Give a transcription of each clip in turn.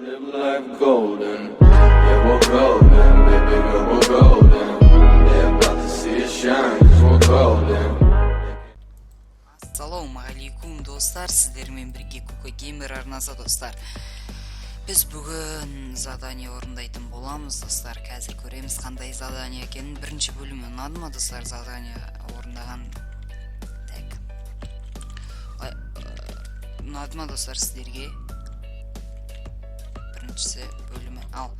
Live life golden, yeah we're golden, baby girl we're golden. They're about to see us shine, 'cause we're golden. Ассалому алейкум достар, сіздермен бірге Кука Геймер арнасы достар. Біз бүгін задание орындайтын боламыз достар. Қазір көреміз қандай задание екенін. Бірінші бөлімі ұнады ма достар, задание орындаған? Так. Ұнады ма достар сіздерге? Біріншісі бөлімі. Ал.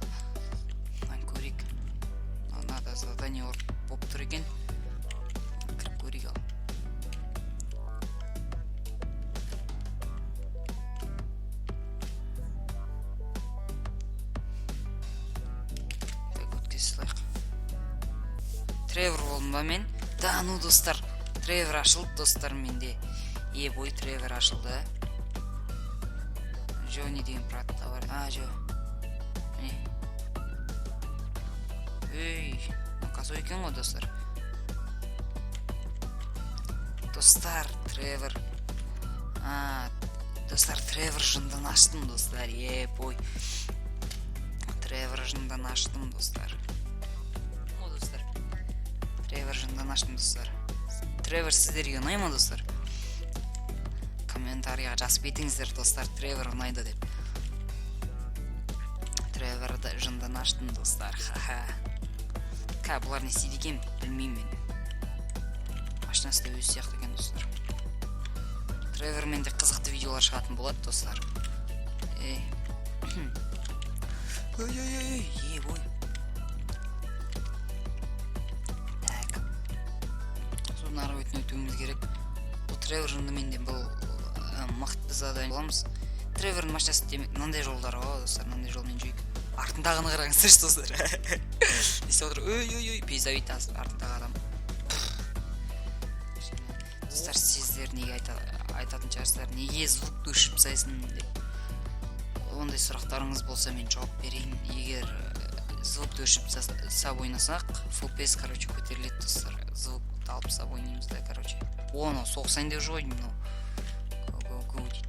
Көрейік. Мынада задание болып тұр екен. Кіріп көрейік ал. Тревор болдым ба мен? Да, ну достар, Тревор ашылды достар менде. Бой Тревор ашылды. Жо не деген пратта бар. Жо. Қазу екен ғой достар. Достар, Тревор. Достар, Тревор жындан аштым достар. Бой. Тревор жындан аштым достар. Тревор жындан аштым достар. Тревор сіздерге ұнай ма достар? Комментарийға жазып кетіңіздер достар, Тревор ұнайды деп. Треворды жындан аштым достар. Бұлар не істейді екен? Білмеймін мен. Машинасы да өзі сияқты екен достар. Тревормен де қызықты видеолар шығатын болады достар. Бой. Нары өтуіміз керек. Бұл Тревор жынымен де бұл мықты задание боламыз. Тревордың машинасы демек мынандай жолдар ғой достар, мынандай жолмен жүрейік. Артындағыны қараңыздаршы достар. Естіп отыр. Пейзавит артындағы адам. Достар, сіздер неге айтатын шығарсыздар? Неге звукты өшіріп тастайсың деп. Ондай сұрақтарыңыз болса мен жауап берейін. Егер звукты өшіріп тастап ойнасақ, FPS көтеріледі достар. Звук алып тастап ойнаймыз да, Оны соқсайын деп жүр ғой, мынау. Го дейді.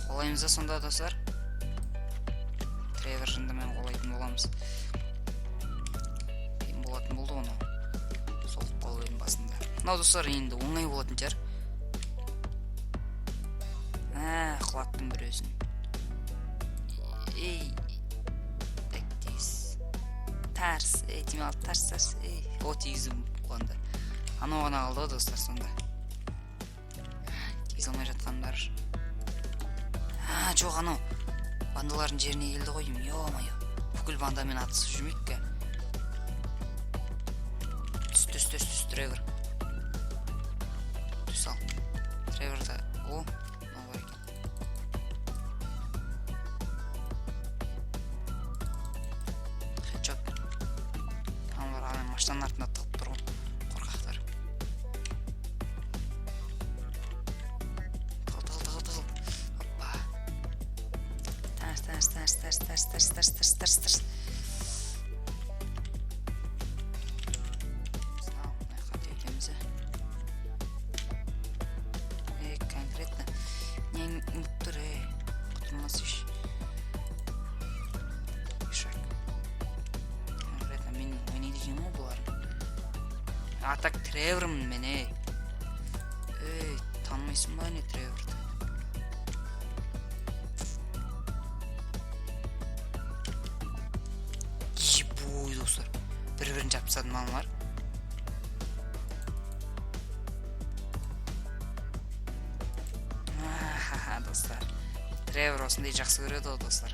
Қолаймыз да сонда достар. Тревор жындымен қолайтын боламыз. Кейін болатын болды оны. Соқып қалу едім басында. Мынау достар енді оңай болатын шығар. Құлаттым бір өзін. Тарс, темал тарс. Тегізу болғанда. Анау ғана қалды ғой достар сонда. Тегіз алмай жатқандар. Жоқ, анау бандалардың жеріне келді ғой. Йо-майо. Бүкіл бандамен атысып жүрмейік ке. Түс, Тревор. Түс ал. Треворда. Маштан артында тығып тұр ғой, қорқақтар. Тығыл. Оппа. Тарс. Қате өтемізі. Конкретно. Нең ұмыт тұр, құтылмас еш. Так Тревормын мен, танымайсың ба не Треворды? Бой достар, бір-бірін жапсады мамалар. Достар, Тревор осындай жақсы көреді ғой достар.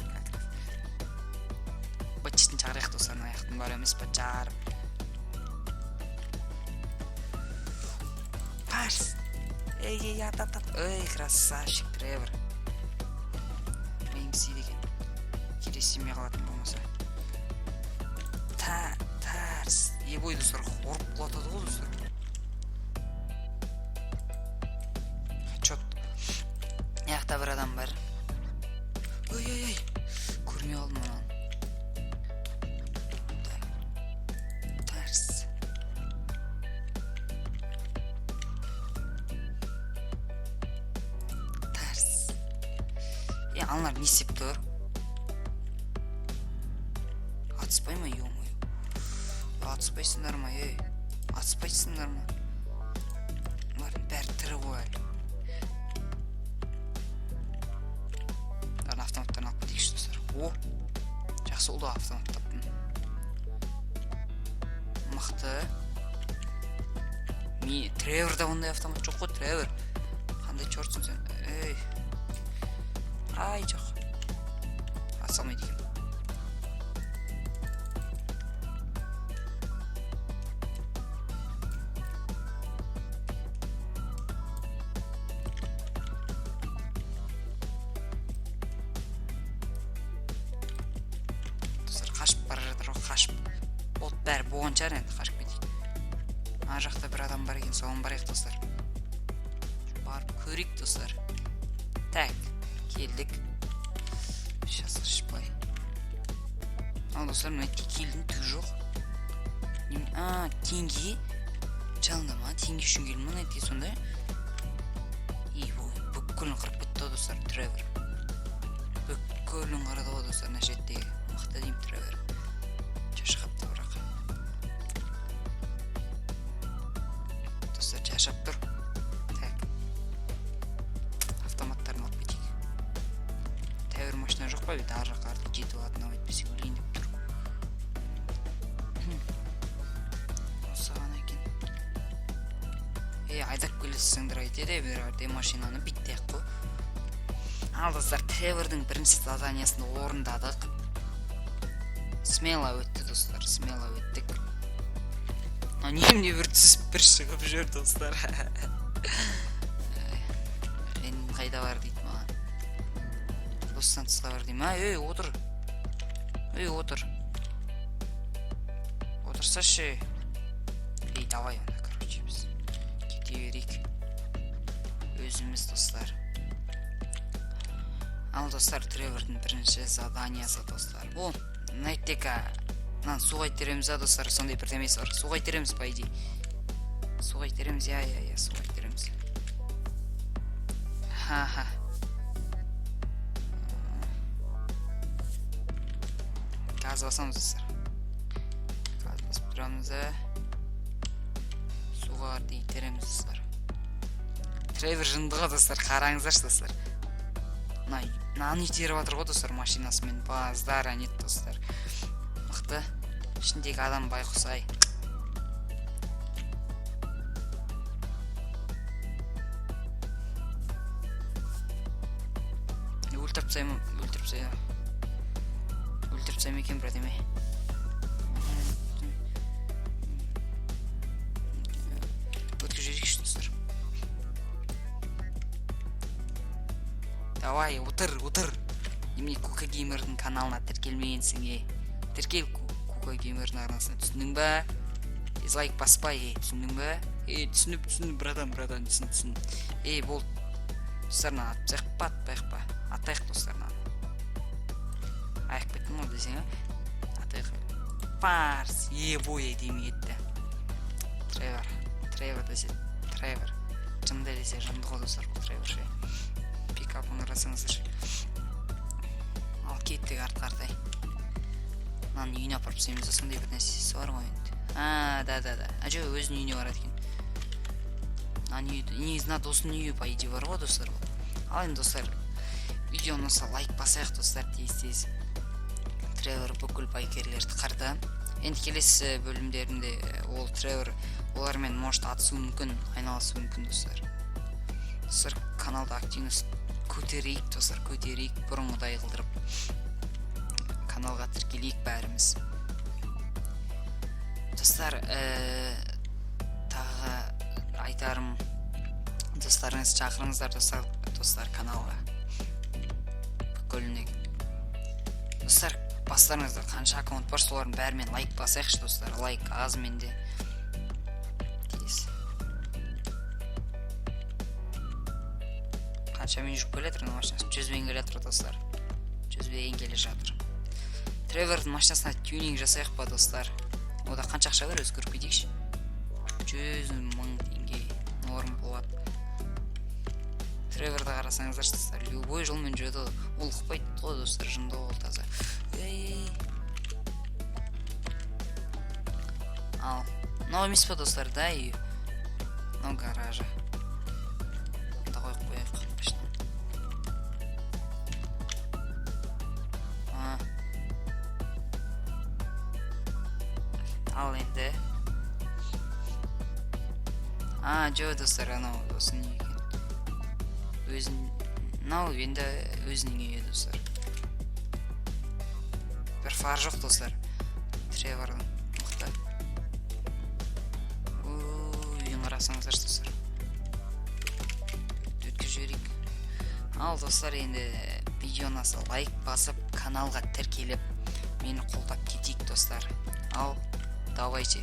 Бачтың чағырайық достар, аяқтың бар емес бачар. Красавчик Тревор. Менің сейді екен. Келесіме қалатын болмаса. Тарс. Бой достар, орып құлатады ғой достар. Аяқта бір адам бар. Көрмей алдым онан. Тарс. аналар не істеп тұр? Атыспай ма, ё-моё? Атыспайсыңдар ма, ей? Атыспайсыңдар ма? Олардың бәрі тірі ғой әлі. Автоматтарын алып кетейікші достар. О, жақсы олды автомат таптым. Мықты. Треворда ондай автомат жоқ қой, Тревор. Қандай чортсың сен? Ей. Ай, жоқ. Атсалмайды екен. Қашып бара жатыр ғой, қашып. От бәрі болған шығар енді, қашып кетейік. Ар жақта бір адам бар екен, соған барайық достар. Барып көрейік достар. Так, келдік. Сейчас қашпай. Ал достар, мен келдің түгі жоқ. Теңге. Жалында ма, теңге үшін келдің ма, әйтке сонда. Бүккілін қырып кетті достар, Тревор. Бүккілін қарады ғой достар, нәшеттегі. Мықты дейм Тревор. Шашқапты бірақ. Достар шашап тұр. Так. Автоматтарын алып кетейік. Тәуір машина жоқ па, бет ар жаққа артық жетіп алатын ау етпесе өлейін деп тұр. Осыған екен. Айдап келесіңдір айтеді, бір машинаны биттек қой. Ал достар, Тревордың бірінші заданиясында орындадық. Смело өтті достар, смело өттік. Немде бір түсіп бір шығып жүр достар. Мен қайда бар дейді маған. Достан тысқа бар дейм. Ей, отыр. Ей, отыр. Отырсашы. Ей, давай онда, короче, біз кете берейік. Өзіміз достар. Ал достар, Тревордың бірінші заданиясы достар. Бұл Найтека, суға итереміз, достар, сондай бір демесі бар. Суға итереміз, по идее. Суға итереміз, суға итереміз. Ха-ха. Газ басамыз, достар. Газ басып тұрамыз, суға арды итереміз, достар. Тревор жындыға, достар, қараңыздаршы, достар. Наны итеріп атыр ғой, достар, машинасымен. Баздар, әнет, достар. Мықты. Ішіндегі адам байқұсай. Өлтіріп сайым екен, брат еме. Өткіп жерекші, достар. Давай, отыр. Немене Кука Геймердің каналына тіркелмегенсің, Тіркел Кука Геймердің арнасына, түсіндің ба? Дизлайк баспай, түсіндің ба? Түсініп, братан, түсін. Бол. Достарынан атпсайық па, атпайық па? Атайық достарынан. Аяқ беттің ол десең, атайық. Парс, бой деймі етті. Тревор десе, Тревор. Жынды десе, жынды ғой достар, бұл Тревор ше. Пикапын ұрасыңыздар. Ал кеттік артқардай. Мынаны үйіне апарып сөйміз, сондай бір нәрсесі бар ғой енді. Да. Ажо, өзінің үйіне барады екен. Негізінде досының үйі по идее бар ғой достар. Ал енді достар, видеоны болса лайк басайық достар, тез. Тревор бүкіл байкерлерді қарды. Енді келесі бөлімдерінде ол Тревор олармен может атысу мүмкін, айналысу мүмкін достар. Достар, каналда активность көтерейік достар, бұрынғыдай қылдырып каналға тіркелейік бәріміз. Достар, тағы айтарым, достарыңыз шақырыңыздар достар каналға. Бүкіліне. Достар, бастарыңыздар қанша аккаунт бар, солардың бәрімен лайк басайықшы достар. Лайк аз менде. Тез. Қаншамен жүріп келе жатыр машинасы? 100-бен келе жатыр достар. 100-бен келе жатыр. Тревордың машинасына тюнинг жасайық па достар? Ода қанша ақша бар, өзгеріп кетейікші. 100 000 теңге норм болады. Треворды қарасаңыздар достар, любой жолмен жүреді, ол ұқпайды ғой достар, жынды ол таза. Ал, мынау емес па достар, да, үй. Мынау гаражы. Да қойып қояйық. Ал енді. Жо достар, анау осының екен. Мынау енді өзінің үйі достар. Бір фар жоқ достар. Тревордың. Мықты. Үйін қарасаңыздар достар. Өткізіп жіберейік. Ал достар, енді видеоны лайк басып, каналға тіркеліп, мені қолдап кетейік достар. Ал, давайте.